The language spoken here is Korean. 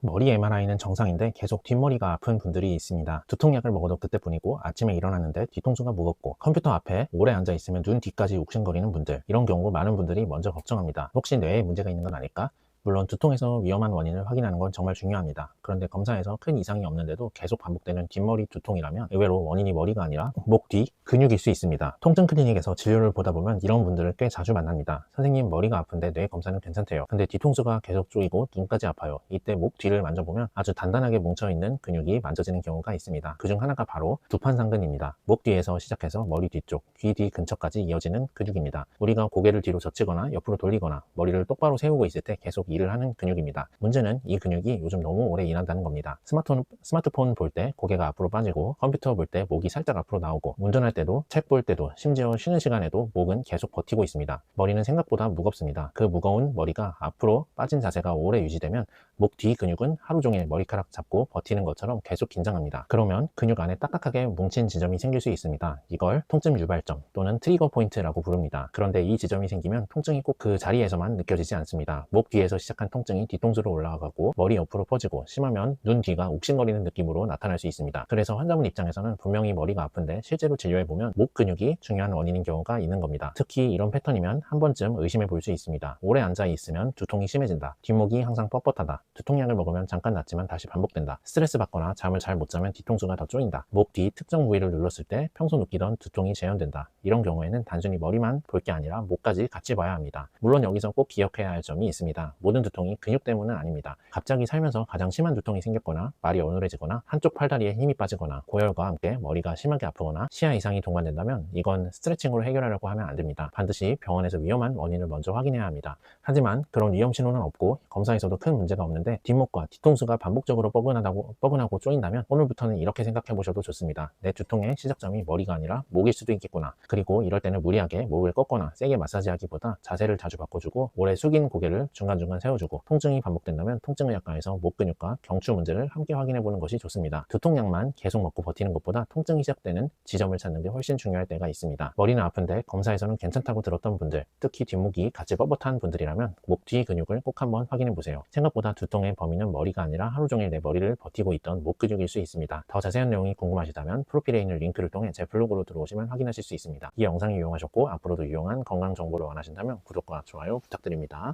머리 MRI는 정상인데 계속 뒷머리가 아픈 분들이 있습니다. 두통약을 먹어도 그때뿐이고 아침에 일어났는데 뒤통수가 무겁고 컴퓨터 앞에 오래 앉아 있으면 눈 뒤까지 욱신거리는 분들, 이런 경우 많은 분들이 먼저 걱정합니다. 혹시 뇌에 문제가 있는 건 아닐까? 물론 두통에서 위험한 원인을 확인하는 건 정말 중요합니다. 그런데 검사에서 큰 이상이 없는데도 계속 반복되는 뒷머리 두통이라면 의외로 원인이 머리가 아니라 목 뒤 근육일 수 있습니다. 통증 클리닉에서 진료를 보다 보면 이런 분들을 꽤 자주 만납니다. 선생님, 머리가 아픈데 뇌 검사는 괜찮대요. 근데 뒤통수가 계속 쪼이고 눈까지 아파요. 이때 목 뒤를 만져보면 아주 단단하게 뭉쳐있는 근육이 만져지는 경우가 있습니다. 그중 하나가 바로 두판상근입니다. 목 뒤에서 시작해서 머리 뒤쪽, 귀 뒤 근처까지 이어지는 근육입니다. 우리가 고개를 뒤로 젖히거나 옆으로 돌리거나 머리를 똑바로 세우고 있을 때 계속 일을 하는 근육입니다. 문제는 이 근육이 요즘 너무 오래 일한다는 겁니다. 스마트폰 볼 때 고개가 앞으로 빠지고, 컴퓨터 볼 때 목이 살짝 앞으로 나오고, 운전할 때도, 책 볼 때도, 심지어 쉬는 시간에도 목은 계속 버티고 있습니다. 머리는 생각보다 무겁습니다. 그 무거운 머리가 앞으로 빠진 자세가 오래 유지되면 목 뒤 근육은 하루 종일 머리카락 잡고 버티는 것처럼 계속 긴장합니다. 그러면 근육 안에 딱딱하게 뭉친 지점이 생길 수 있습니다. 이걸 통증 유발점 또는 트리거 포인트라고 부릅니다. 그런데 이 지점이 생기면 통증이 꼭 그 자리에서만 느껴지지 않습니다. 목 뒤에서 시작한 통증이 뒤통수로 올라가고 머리 옆으로 퍼지고, 심하면 눈 뒤가 욱신거리는 느낌으로 나타날 수 있습니다. 그래서 환자분 입장에서는 분명히 머리가 아픈데 실제로 진료해보면 목 근육이 중요한 원인인 경우가 있는 겁니다. 특히 이런 패턴이면 한 번쯤 의심해 볼 수 있습니다. 오래 앉아 있으면 두통이 심해진다, 뒷목이 항상 뻣뻣하다, 두통약을 먹으면 잠깐 낫지만 다시 반복된다, 스트레스 받거나 잠을 잘 못 자면 뒤통수가 더 쪼인다, 목 뒤 특정 부위를 눌렀을 때 평소 느끼던 두통이 재현된다. 이런 경우에는 단순히 머리만 볼 게 아니라 목까지 같이 봐야 합니다. 물론 여기서 꼭 기억해야 할 점이 있습니다. 모든 두통이 근육 때문은 아닙니다. 갑자기 살면서 가장 심한 두통이 생겼거나, 말이 어눌해지거나, 한쪽 팔다리에 힘이 빠지거나, 고열과 함께 머리가 심하게 아프거나 시야 이상이 동반된다면 이건 스트레칭으로 해결하려고 하면 안 됩니다. 반드시 병원에서 위험한 원인을 먼저 확인해야 합니다. 하지만 그런 위험 신호는 없고 검사에서도 큰 문제가 없는데 뒷목과 뒤통수가 반복적으로 뻐근하고 쪼인다면 오늘부터는 이렇게 생각해 보셔도 좋습니다. 내 두통의 시작점이 머리가 아니라 목일 수도 있겠구나. 그리고 이럴 때는 무리하게 목을 꺾거나 세게 마사지하기보다 자세를 자주 바꿔주고, 오래 숙인 고개를 중간중간 세워주고, 통증이 반복된다면 통증의학과에서 목 근육과 경추 문제를 함께 확인해 보는 것이 좋습니다. 두통약만 계속 먹고 버티는 것보다 통증이 시작되는 지점을 찾는 게 훨씬 중요할 때가 있습니다. 머리는 아픈데 검사에서는 괜찮다고 들었던 분들, 특히 뒷목이 같이 뻣뻣한 분들이라면 목 뒤 근육을 꼭 한번 확인해 보세요. 생각보다 두통의 범위는 머리가 아니라 하루 종일 내 머리를 버티고 있던 목 근육일 수 있습니다. 더 자세한 내용이 궁금하시다면 프로필에 있는 링크를 통해 제 블로그로 들어오시면 확인하실 수 있습니다. 이 영상이 유용하셨고 앞으로도 유용한 건강 정보를 원하신다면 구독과 좋아요 부탁드립니다.